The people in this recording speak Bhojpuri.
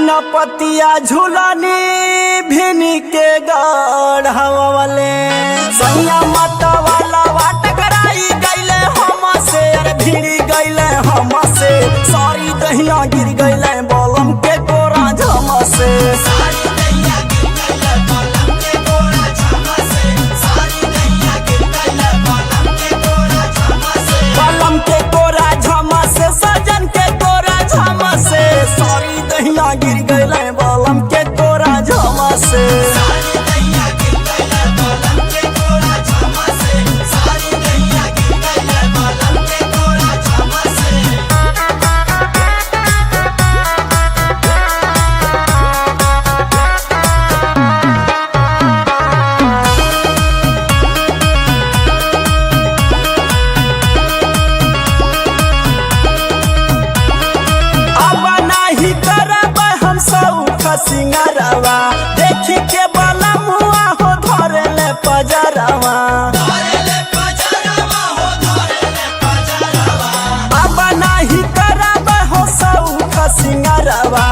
न पतिया झूलनी भिनी के गढ़वले सैया मत वाला वाट कराई गईले हम से अरे भिड़ी गईले हम से सारी दहिया गिर गईले बलम के कोरा झम से बलम के कोरा झम से सजन के कोरा झम से सारी दहिया गिर गईले बलम के कोरा झम से सिंगारवा देखी के बाला मुआ हो धरेले पजरवा अब नाही करब हो सौख सिंगारवा